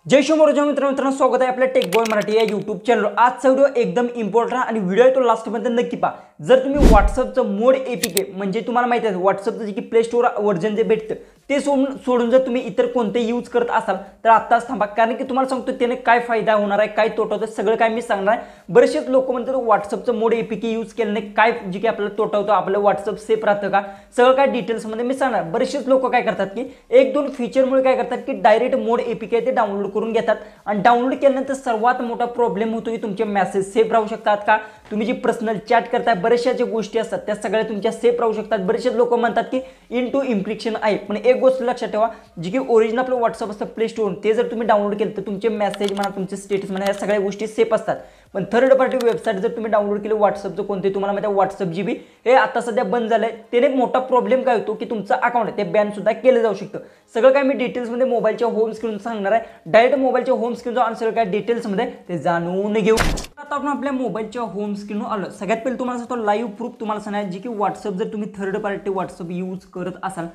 जय श्री मित्रांनो स्वागत आहे आपल्या टेक बॉय मराठी या यूट्यूब चॅनल। आजचा व्हिडिओ एकदम इम्पॉर्टंट आणि व्हिडिओ आहे तो लास्टपर्यंत नक्की पहा। जर तुम्ही व्हॉट्सअपचं मोड एपीके म्हणजे तुम्हाला माहिती आहे व्हॉट्सअपचं जे की प्ले स्टोर वर्जन जे भेटतं ते सोडून जर तुम्ही इतर कोणते यूज करत असाल तर आत्ताच थांबा, कारण की तुम्हाला सांगतो त्याने काय फायदा होणार आहे, काय तोटा होतो सगळं काय मी सांगणार आहे। बरेचसे लोक म्हणतात व्हॉट्सअपचं मोड एपीके यूज केल्याने काय जे की आपल्याला तोटा होतो, आपलं व्हॉट्सअप सेफ राहतं का, सगळं काय डिटेल्समध्ये मी सांगणार। बरेचसे लोक काय करतात की एक दोन फीचरमुळे काय करतात की डायरेक्ट मोड एपीके ते डाउनलोड करून घेतात आणि डाउनलोड केल्यानंतर सर्वात मोठा प्रॉब्लेम होतो की तुमचे मेसेज सेफ राहू शकतात का, तुम्ही जी पर्सनल चॅट करताय बरेचशा ज्या गोष्टी असतात त्या सगळ्या तुमच्या सेफ राहू शकतात। बरेचसे लोक म्हणतात की इनटू इन्क्रिप्शन आहे, पण एक गोष्ट लक्षात ठेवा, जी की ओरिजिनल आपलं व्हॉट्सअप असतं प्ले स्टोर ते जर तुम्ही डाउनलोड केलं तर तुमचे मेसेज म्हणा, तुमचे स्टेटस म्हणा, या सगळ्या गोष्टी सेफ असतात। पण थर्ड पार्टी वेबसाईट जर तुम्ही डाउनलोड केली व्हॉट्सअपचं कोणते तुम्हाला माहिती आहे व्हॉट्सअप जीबी हे आता सध्या बंद झालंय, त्याने मोठा प्रॉब्लेम काय होतो की तुमचं अकाउंट आहे ते बॅन सुद्धा केलं जाऊ शकतं। सगळं काय मी डिटेल्समध्ये मोबाईलच्या होम स्क्रीन सांगणार आहे, डायरेक्ट मोबाईलच्या होम स्क्रीन आणि सगळं काय डिटेल्समध्ये ते जाणून घेऊ। आता आपण आपल्या मोबाईलच्या होम स्क्रीनवर आलो। सगळ्यात पहिले तुम्हाला सांगतो लाईव्ह प्रूफ तुम्हाला सांगणार जी की व्हॉट्सअप जर तुम्ही थर्ड पार्टी व्हॉट्सअप यूज करत असाल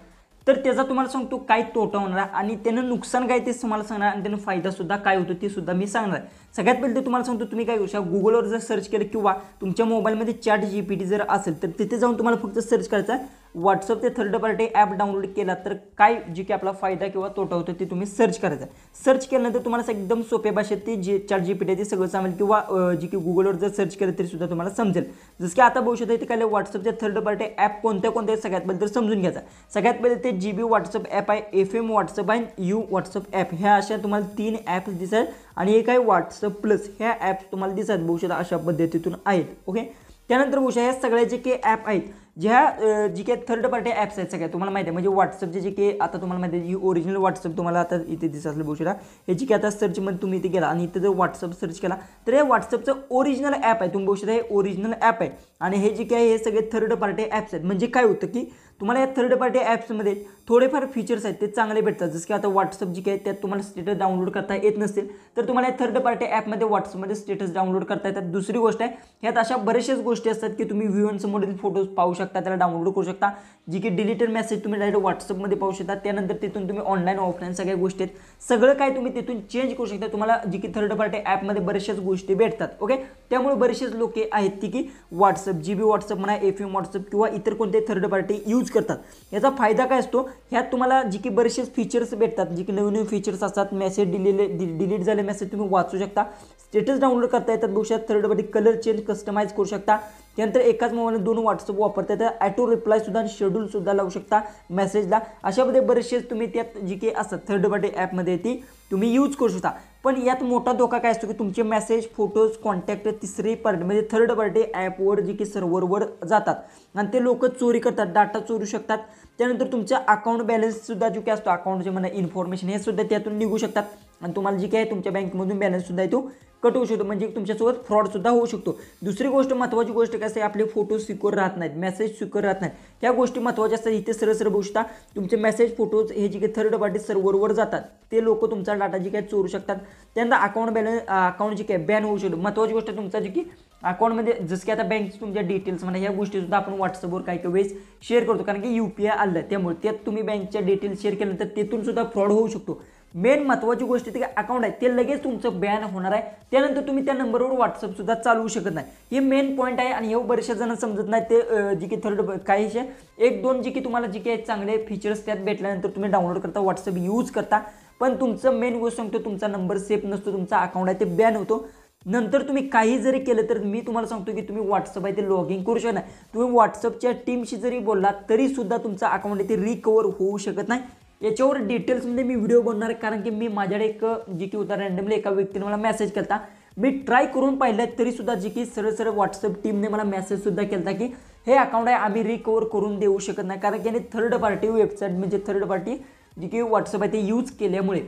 तर त्याचा तुम्हाला सांगतो काय तोटा होणार आहे आणि त्यानं नुकसान काय ते तुम्हाला सांगणार आणि त्यानं फायदा सुद्धा काय होतो ते सुद्धा मी सांगणार आहे। सगळ्यात पहिले ते तुम्हाला सांगतो तुम्ही काय करू शकता, गुगलवर जर सर्च केलं किंवा तुमच्या मोबाईलमध्ये चॅट जीपीटी जर असेल तर तिथे जाऊन तुम्हाला फक्त सर्च करायचं आहे व्हॉट्सअप ते थर्ड पार्टी ॲप डाउनलोड केला तर काय जी की आपला फायदा किंवा तोटा होतो ते तुम्ही सर्च करायचं आहे। सर्च केल्यानंतर तुम्हाला एकदम सोप्या भाषेत ते जे चॅट जीपीटी ते सगळं सांगेल किंवा जी की गुगलवर जर सर्च केलं तरी सुद्धा तुम्हाला समजेल। जसं की आता बघू शकता इथे काय व्हॉट्सअपचे थर्ड पार्टी ॲप कोणत्या सगळ्यात पहिले तर समजून घ्यायचा। सगळ्यात पहिले ते जीबी व्हॉट्सअप ॲप आहे, FM व्हॉट्सअप आहे, यू व्हॉट्सअप ॲप, ह्या अशा तुम्हाला 3 ॲप्स दिसतात आणि एक आहे व्हॉट्सअप प्लस, ह्या ॲप्स तुम्हाला दिसतात बघू शकता अशा पद्धतीतून आहेत। ओके, त्यानंतर बघू शकता ह्या सगळ्या जे काही ॲप आहेत ज्या जी काही थर्ड पार्टी ॲप्स आहेत सगळ्या तुम्हाला माहिती आहे, म्हणजे व्हॉट्सअपचे जे काही आता तुम्हाला माहिती आहे जी ओरिजिनल व्हॉट्सअप तुम्हाला आता इथे दिसत असलं बघू शकता, हे जी काही आता सर्चमध्ये तुम्ही इथे गेला आणि इथे जर व्हॉट्सअप सर्च केला तर हे व्हॉट्सअपचं ओरिजिनल ॲप आहे, तुम्ही बघू शकता हे ओरिजिनल ॲप आहे आणि हे जे काही हे सगळे थर्ड पार्टी ॲप्स आहेत। म्हणजे काय होतं की तुम्हाला या थर्ड पार्टी ॲप्समध्ये थोडेफार फीचर्स आहेत ते चांगले भेटतात, जसं की आता व्हॉट्सअप जी काही त्यात तुम्हाला स्टेटस डाउनलोड करता येत नसेल तर तुम्हाला या थर्ड पार्टी ॲपमध्ये व्हॉट्सअपमध्ये स्टेटस डाउनलोड करता येतात। दुसरी गोष्ट आहे ह्यात अशा बऱ्याचशाच गोष्टी असतात की तुम्ही व्ह्यूअर्समधील फोटोज पाहू शकता, त्याला डाउनलोड करू शकता, जी की डिलीटेड मेसेज तुम्ही डायरेक्ट व्हॉट्सअपमध्ये पाहू शकता। त्यानंतर तिथून तुम्ही ऑनलाईन ऑफलाईन सगळ्या गोष्टी आहेत सगळं काय तुम्ही तिथून चेंज करू शकता, तुम्हाला जी की थर्ड पार्टी ॲपमध्ये बऱ्याचशाच गोष्टी भेटतात। ओके, त्यामुळे बरेचसेच लोक आहेत की व्हॉट्सअप जीबी व्हॉट्सअप म्हणा, FM व्हॉट्सअप किंवा इतर कोणते थर्ड पार्टी यूज करतात। याचा फायदा काय असतो, ह्यात तुम्हाला जी की बरेचसेच फीचर्स भेटतात, जी की नवीन फीचर्स असतात, मेसेज डिलीट झाले मेसेज तुम्ही वाचू शकता, स्टेटस डाउनलोड करता येतात, बघू शकता third party colour change customise करू शकता। त्यानंतर एकाच मोबाईलला 2 व्हॉट्सअप वापरता येतात, ॲटो रिप्लाय सुद्धा आणि शेड्यूल सुद्धा लावू शकता मेसेजला। अशामध्ये बरेचसे तुम्ही त्यात जी की असतात थर्ड पार्टी ॲपमध्ये ती तुम्ही यूज करू शकता। पण यात मोठा धोका काय असतो की तुमचे मेसेज फोटोज कॉन्टॅक्ट तिसरी पार्टी म्हणजे थर्ड पार्टी ॲपवर जी की सर्व्हरवर जातात आणि ते लोक चोरी करतात, डाटा चोरू शकतात। त्यानंतर तुमचा अकाउंट बॅलन्स सुद्धा जो काय असतो अकाउंटचे म्हणा इन्फॉर्मेशन हे सुद्धा त्यातून निघू शकतात आणि तुम्हाला जी काय तुमच्या बँकमधून बॅलन्स सुद्धा तो कट होऊ शकतो, म्हणजे तुमच्यासोबत फ्रॉड सुद्धा होऊ शकतो। दुसरी गोष्ट महत्त्वाची गोष्ट काय असते, आपले फोटो सिक्युअर राहत नाहीत, मेसेज सिक्युअर राहत नाहीत, ह्या गोष्टी महत्त्वाच्या असतात। इथे सरळ बघू शकता तुमचे मेसेज फोटोज हे जे काही थर्ड पार्टी सर्व्हरवर जातात ते लोक तुमचा डाटा जी काय चोरू शकतात। त्यानंतर अकाउंट बॅलन्स अकाउंट जी काय बॅन होऊ शकतो। महत्त्वाची गोष्ट तुमचा जी की अकाउंटमध्ये जसं की आता बँक तुमच्या डिटेल्स म्हणा ह्या गोष्टी सुद्धा आपण व्हॉट्सअपवर काही वेळेस शेअर करतो, कारण की UPI आलं त्यामुळे त्यात तुम्ही बँकच्या डिटेल्स शेअर केल्यानंतर तेथून सुद्धा फ्रॉड होऊ शकतो। मेन महत्त्वाची गोष्ट ते अकाउंट आहे ते लगेच तुमचं बॅन होणार आहे, त्यानंतर तुम्ही त्या नंबरवर व्हॉट्सअप सुद्धा चालवू शकत नाही, हे मेन पॉईंट आहे। आणि हे बरेचशा जण समजत नाही ते जी की थर्ड काहीशे एक दोन जी की तुम्हाला जी काही चांगले फीचर्स त्यात भेटल्यानंतर तुम्ही डाउनलोड करता व्हॉट्सअप यूज करता, पण तुमचं मेन गोष्ट सांगतो तुमचा नंबर सेफ नसतो, तुमचा अकाउंट आहे ते बॅन होतो। नंतर तुम्ही काही जरी केलं तर मी तुम्हाला सांगतो की तुम्ही व्हॉट्सअप आहे ते लॉग इन करू शकत नाही, तुम्ही व्हॉट्सअपच्या टीमशी जरी बोललात तरी सुद्धा तुमचा अकाउंट आहे ते रिकवर होऊ शकत नाही। याच्यावर डिटेल्समध्ये मी व्हिडिओ बनवणार आहे, कारण की मी माझ्याकडे एक जी की होता रँडमली एका व्यक्तीने मला मेसेज केला, मी ट्राय करून पाहिलं तरी सुद्धा जी की सरळ व्हॉट्सअप टीमने मला मेसेज सुद्धा केला की हे अकाउंट आहे आम्ही रिकवर करून देऊ शकत नाही, कारण की थर्ड पार्टी वेबसाईट म्हणजे थर्ड पार्टी जी की व्हॉट्सअप आहे ते यूज केल्यामुळे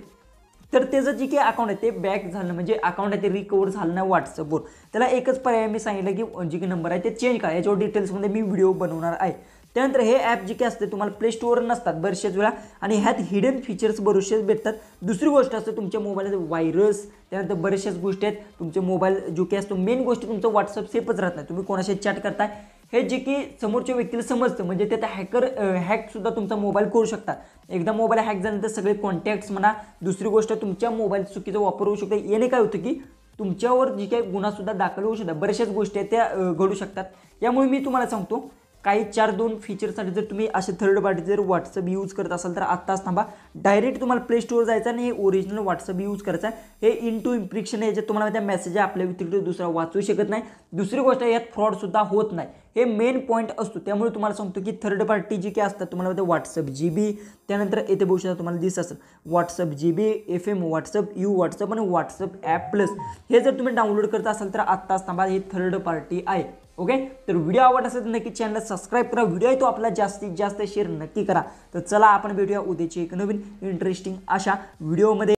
तर त्याचं जी काही अकाउंट आहे ते बॅक झालं, म्हणजे अकाउंट आहे ते रिकवर झालं नाही व्हॉट्सअपवर। त्याला एकच पर्याय मी सांगितलं की जी की नंबर आहे ते चेंज करा, याच्यावर डिटेल्समध्ये मी व्हिडिओ बनवणार आहे। त्यानंतर हे ॲप जे काही असते तुम्हाला प्ले स्टोअर नसतात बरेचशाच वेळा आणि ह्यात हिडन फीचर्स बरेचसेच भेटतात। दुसरी गोष्ट असते तुमच्या मोबाईलमध्ये व्हायरस, त्यानंतर बरेचशाच गोष्टी आहेत तुमचे मोबाईल जो काही असतो, मेन गोष्ट तुमचं व्हॉट्सअप सेफच राहत नाही, तुम्ही कोणाशी चॅट करताय हे जे की समोरच्या व्यक्तीला समजतं, म्हणजे ते हॅकर हॅकसुद्धा तुमचा मोबाईल करू शकतात. एकदा मोबाईल हॅक झाल्यानंतर सगळे कॉन्टॅक्ट्स म्हणा, दुसरी गोष्ट तुमच्या मोबाईल चुकीचा वापर होऊ शकतो. याने काय होतं की तुमच्यावर जी काही गुन्हासुद्धा दाखल होऊ शकतात, बऱ्याचशाच गोष्टी आहेत त्या घडू शकतात. यामुळे मी तुम्हाला सांगतो काही 4-2 फीचरसाठी जर तुम्ही असे थर्ड पार्टी जर व्हॉट्सअप यूज करत असाल तर आत्ताच थांबा. डायरेक्ट तुम्हाला प्ले स्टोअर जायचं आणि हे ओरिजिनल व्हॉट्सअप यूज करायचं आहे. हे इनटू इन्क्रिप्शन आहे, जे तुम्हाला त्या मेसेज आपल्या व्यतिरिक्त दुसरा वाचू शकत नाही. दुसरी गोष्ट यात फ्रॉडसुद्धा होत नाही, हे मेन पॉईंट असतो. त्यामुळे तुम्हाला सांगतो की थर्ड पार्टी जी काही असतात तुम्हाला व्हॉट्सअप GB, त्यानंतर येथे बघू शकता तुम्हाला दिसत असेल WhatsApp GB, FM, WhatsApp you, WhatsApp आणि व्हॉट्सअप ॲप प्लस. हे जर तुम्ही डाउनलोड करत असाल तर आत्ताच थांबा, हे थर्ड पार्टी आहे. ओके, तर व्हिडिओ आवडत असेल तर नक्की चॅनल सबस्क्राईब करा. व्हिडिओ आहे तो आपला जास्तीत जास्त शेअर नक्की करा. तर चला आपण भेटूया उद्याची एक नवीन इंटरेस्टिंग अशा व्हिडिओमध्ये.